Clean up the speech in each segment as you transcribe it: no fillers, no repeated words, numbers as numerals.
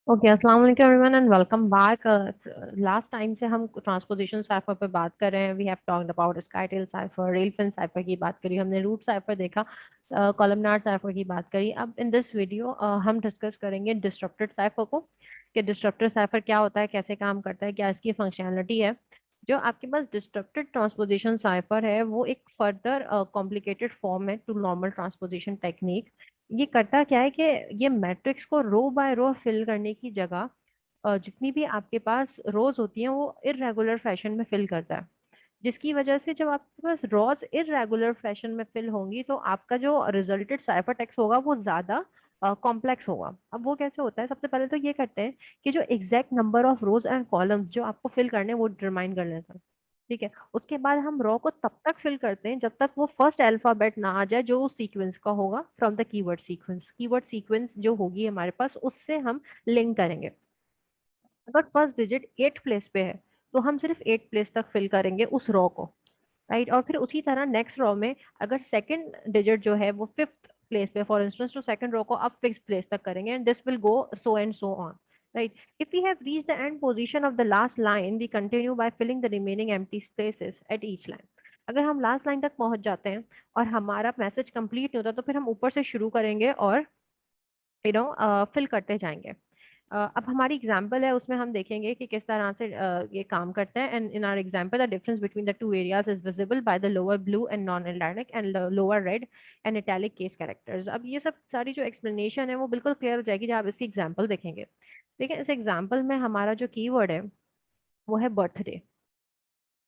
Okay, अस्सलाम वालेकुम everyone and welcome back. Last time से हम ट्रांसपोजिशन साइफर पर बात कर रहे हैं। We have talked about scytale cipher, rail fence cipher की बात करी हमने, रूट साइफर देखा, कॉलमनार साइफर की बात करी। अब इन दिस वीडियो हम डिस्कस करेंगे डिस्ट्रप्टेड साइफर को, कि डिस्ट्रप्टेड साइफर क्या होता है, कैसे काम करता है, क्या इसकी फंक्शनैलिटी है। जो आपके पास डिस्ट्रप्टेड ट्रांसपोजिशन साइफर है वो एक फर्दर कॉम्प्लिकेटेड फॉर्म है टू नॉर्मल ट्रांसपोजिशन टेक्निक। ये करता क्या है कि ये मैट्रिक्स को रो बाय रो फिल करने की जगह जितनी भी आपके पास रोज होती हैं वो इरेगुलर फैशन में फिल करता है। जिसकी वजह से जब आपके पास रोज इरेगुलर फैशन में फिल होंगी तो आपका जो रिजल्टेड साइफर टेक्स्ट होगा वो ज्यादा कॉम्प्लेक्स होगा। अब वो कैसे होता है, सबसे पहले तो ये करते हैं कि जो exact number of rose and columns जो आपको फिल करने हैं वो डिटरमाइन कर लेते हैं। ठीक है, उसके बाद हम रो को तब तक फिल करते हैं जब तक वो फर्स्ट अल्फाबेट ना आ जाए जो उस सीक्वेंस का होगा फ्रॉम द कीवर्ड सीक्वेंस जो होगी हमारे पास उससे हम लिंक करेंगे। अगर फर्स्ट डिजिट 8 प्लेस पे है तो हम सिर्फ 8 प्लेस तक फिल करेंगे उस रो को। राइट, और फिर उसी तरह नेक्स्ट रो में अगर सेकंड डिजिट जो है वो फिफ्थ प्लेस पे, फॉर इंस्टेंस तो सेकंड रो को आप फिफ्थ प्लेस तक करेंगे and this will go so and so on. Right, if we have reached the end position of the last line we continue by filling the remaining empty spaces at each line। अगर हम last line तक पहुंच जाते हैं और हमारा message complete नहीं होता तो फिर हम ऊपर से शुरू करेंगे और फिल करते जाएंगे। अब हमारी एग्जाम्पल है उसमें हम देखेंगे कि किस तरह से ये काम करते हैं। And in our example the difference between the two areas is visible by the lower blue and non italic and lower red and italic case characters. अब ये सब सारी जो एक्सप्लेनेशन है वो बिल्कुल क्लियर हो जाएगी जब आप इसकी एग्जाम्पल देखेंगे। देखिए, इस एग्जाम्पल में हमारा जो कीवर्ड है वो है बर्थडे।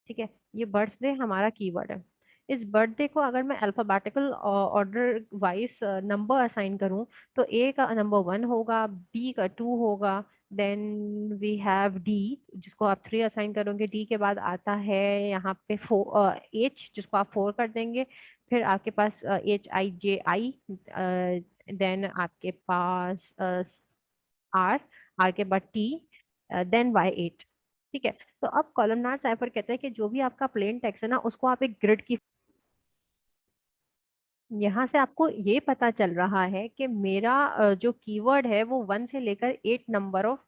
ठीक है, ये बर्थडे हमारा कीवर्ड है। इस बर्थडे को अगर मैं alphabetical order wise number assign करूं तो ए का नंबर 1 होगा, बी का 2 होगा, देन वी हैव डी जिसको आप 3 असाइन करोगे, डी के बाद आता है यहाँ पे 4 एच जिसको आप 4 कर देंगे, फिर आपके पास HIJI, देन आपके पास आर, आर के बाद टी, देन Y8। ठीक है, तो अब कॉलमनार साइफर कहते हैं कि जो भी आपका प्लेन टेक्स्ट है ना उसको आप एक ग्रिड की, यहाँ से आपको ये पता चल रहा है कि मेरा जो कीवर्ड है वो 1 से लेकर 8 नंबर ऑफ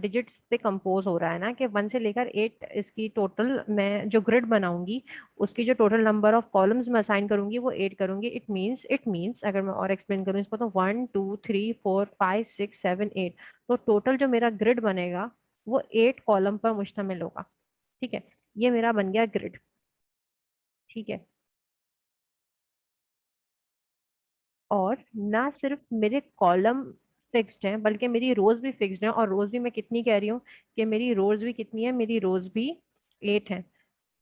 डिजिट्स पे कंपोज हो रहा है ना, कि 1 से लेकर 8 इसकी टोटल मैं जो ग्रिड बनाऊंगी उसकी जो टोटल नंबर ऑफ कॉलम्स मैं असाइन करूंगी वो 8 करूंगी। इट मीन्स अगर मैं और एक्सप्लेन करूँ इसको तो 1 2 3 4 5 6 7 8, तो टोटल जो मेरा ग्रिड बनेगा वो 8 कॉलम पर मुश्तमिल होगा। ठीक है, ये मेरा बन गया ग्रिड। ठीक है, और ना सिर्फ मेरे कॉलम फिक्स्ड हैं बल्कि मेरी रोज भी फिक्स्ड हैं, और रोज भी मैं कितनी कह रही हूँ कि मेरी रोज भी कितनी है, मेरी रोज भी 8 है।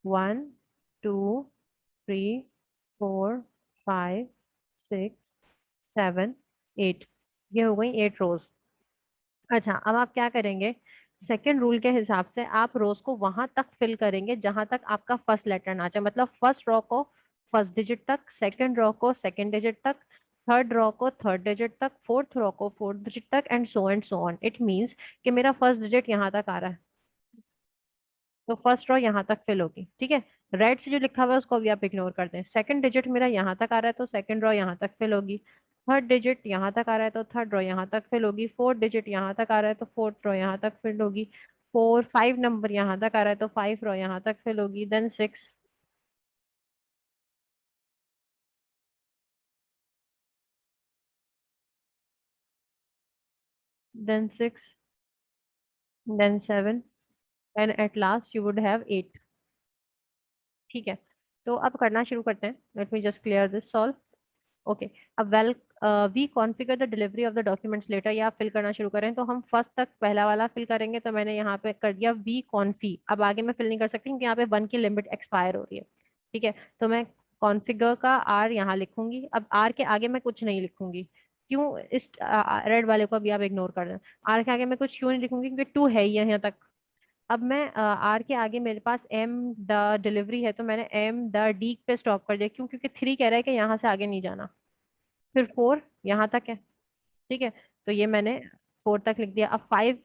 1 2 3 4 5 6 7 8, ये हो गई 8 रोज। अच्छा, अब आप क्या करेंगे, सेकेंड रूल के हिसाब से आप रोज को वहां तक फिल करेंगे जहां तक आपका फर्स्ट लेटर ना जाए, मतलब फर्स्ट रो को फर्स्ट डिजिट तक, सेकेंड रो को सेकेंड डिजिट तक, थर्ड रो को थर्ड डिजिट तक, फोर्थ रो को फोर्थ डिजिट तक, and so on. It means कि मेरा फर्स्ट डिजिट यहाँ तक आ रहा है तो फर्स्ट रो यहाँ तक फिल होगी। ठीक है, रेड से जो लिखा हुआ है उसको भी आप इग्नोर कर दें। सेकंड डिजिट मेरा यहाँ तक आ रहा है तो सेकंड रो यहाँ तक फिल होगी। थर्ड डिजिट यहाँ तक आ रहा है तो थर्ड रो यहाँ तक फिल होगी। फोर्थ डिजिट यहाँ तक आ रहा है तो फोर्थ रो यहाँ तक फिल होगी। 5 नंबर यहाँ तक आ रहा है तो 5 रो यहाँ तक फिल होगी। Then 6, then 6, then 7, and at last you would have 8। ठीक है, तो अब करना शुरू करते हैं। Let me just clear this solve. Okay, अब well we configure the delivery of the documents letter, या आप फिल करना शुरू करें तो हम फर्स्ट तक पहला वाला फिल करेंगे। तो मैंने यहाँ पे कर दिया वी कॉन्फी। अब आगे मैं फिल नहीं कर सकती क्योंकि यहाँ पे 1 की लिमिट एक्सपायर हो रही है। ठीक है, तो मैं कॉन्फ़िगर का आर यहाँ लिखूंगी। अब आर के आगे मैं कुछ नहीं लिखूंगी। क्यों, इस रेड वाले को अभी आप इग्नोर कर दें। आर के आगे मैं कुछ क्यों नहीं लिखूंगी, क्योंकि 2 है ही यहाँ तक। अब मैं आर के आगे मेरे पास एम द डिलीवरी है तो मैंने एम द डी पे स्टॉप कर दिया। क्यों, क्योंकि 3 कह रहा है कि यहाँ से आगे नहीं जाना। फिर 4 यहाँ तक है। ठीक है, तो ये मैंने 4 तक लिख दिया। अब 5,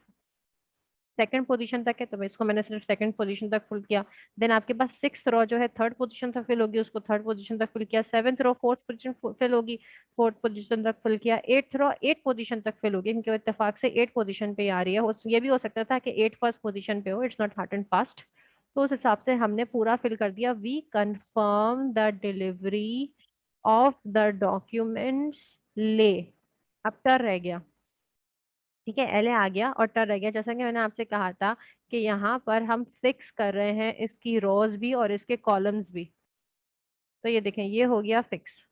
सेकंड पोजीशन तक है, तो इसको मैंने सिर्फ सेकंड पोजीशन तक फिल किया। देन आपके पास सिक्स्थ रो जो है थर्ड पोजीशन तक फिल होगी, उसको थर्ड पोजीशन तक फिल किया। Seventh row fourth position fill होगी, फोर्थ पोजीशन तक फिल किया। एट्थ रो एट पोजीशन तक फिल होगी, क्योंकि इत्तेफाक से एट पोजीशन पे आ रही है। ये भी हो सकता था कि एट फर्स्ट पोजीशन पे हो, it's not hard and fast. तो उस हिसाब से हमने पूरा फिल कर दिया। We confirm the delivery of the documents ले। अब टर रह गया, ठीक है, एल आ गया और टर रह गया। जैसा कि मैंने आपसे कहा था कि यहाँ पर हम फिक्स कर रहे हैं इसकी रोज भी और इसके कॉलम्स भी। तो ये देखें, ये हो गया फिक्स।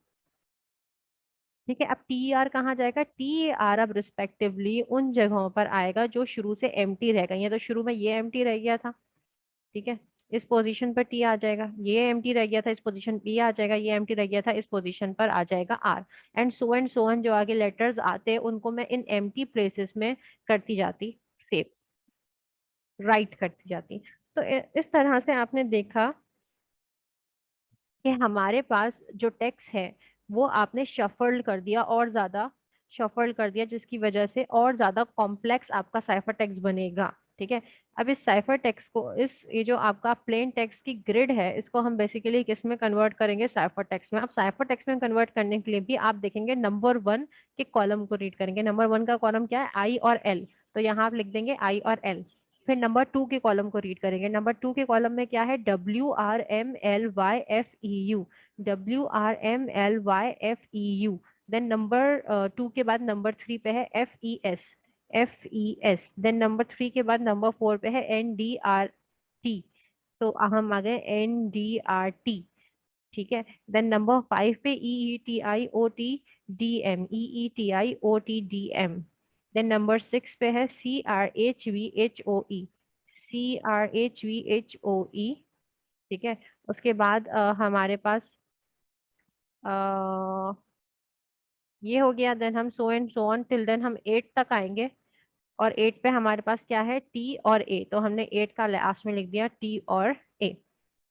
ठीक है, अब टी आर कहाँ जाएगा? टी आर अब रिस्पेक्टिवली उन जगहों पर आएगा जो शुरू से एम्प्टी रह गई हैं। तो शुरू में ये एम्प्टी रह गया था, ठीक है, इस पोजीशन पर टी आ जाएगा। ये एम्प्टी रह गया था, इस पोजीशन पी आ जाएगा। ये एम्प्टी रह गया था, इस पोजीशन पर आ जाएगा आर। एंड सो ऑन, जो आगे लेटर्स आते हैं उनको मैं इन एम्प्टी प्लेसेस में करती जाती सेव, राइट करती जाती। तो इस तरह से आपने देखा कि हमारे पास जो टेक्स्ट है वो आपने शफल्ड कर दिया, और ज्यादा शफल्ड कर दिया, जिसकी वजह से और ज्यादा कॉम्प्लेक्स आपका साइफर टेक्स्ट बनेगा। ठीक है, अब इस साइफर टेक्स्ट को, इस ये जो आपका प्लेन टेक्स्ट की ग्रिड है, इसको हम बेसिकली किस में कन्वर्ट करेंगे? साइफर टेक्स्ट में। अब साइफर टेक्स्ट में कन्वर्ट करने के लिए भी आप देखेंगे नंबर वन के कॉलम को रीड करेंगे। नंबर वन का कॉलम क्या है? आई और एल। तो यहाँ आप लिख देंगे आई और एल। फिर नंबर टू के कॉलम को रीड करेंगे। नंबर टू के कॉलम में क्या है? WRMLYFEU, WRMLYFEU। Then number two के बाद नंबर थ्री पे है FES, FES। Then number three के बाद नंबर फोर पे है NDRT। तो हम आ गए NDRT। ठीक है, देन नंबर फाइव पे EETIOTDM, देन नंबर सिक्स पे है CRHVHOE। ठीक है, उसके बाद हमारे पास ये हो गया। देन हम so and so on till then हम एट तक आएंगे। और एट पे हमारे पास क्या है? टी और ए। तो हमने एट का लास्ट में लिख दिया टी और A,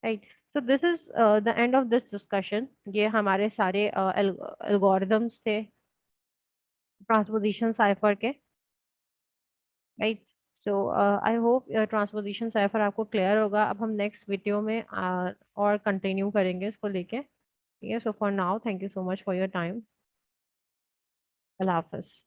right. So this is the end of this discussion. ये हमारे सारे एल्गोरिदम्स थे ट्रांसपोजिशन साइफर के, right. So I hope transposition cipher आपको क्लियर होगा। अब हम नेक्स्ट वीडियो में और कंटिन्यू करेंगे इसको लेके। ठीक है, so for now thank you so much for your time. Allah Hafiz.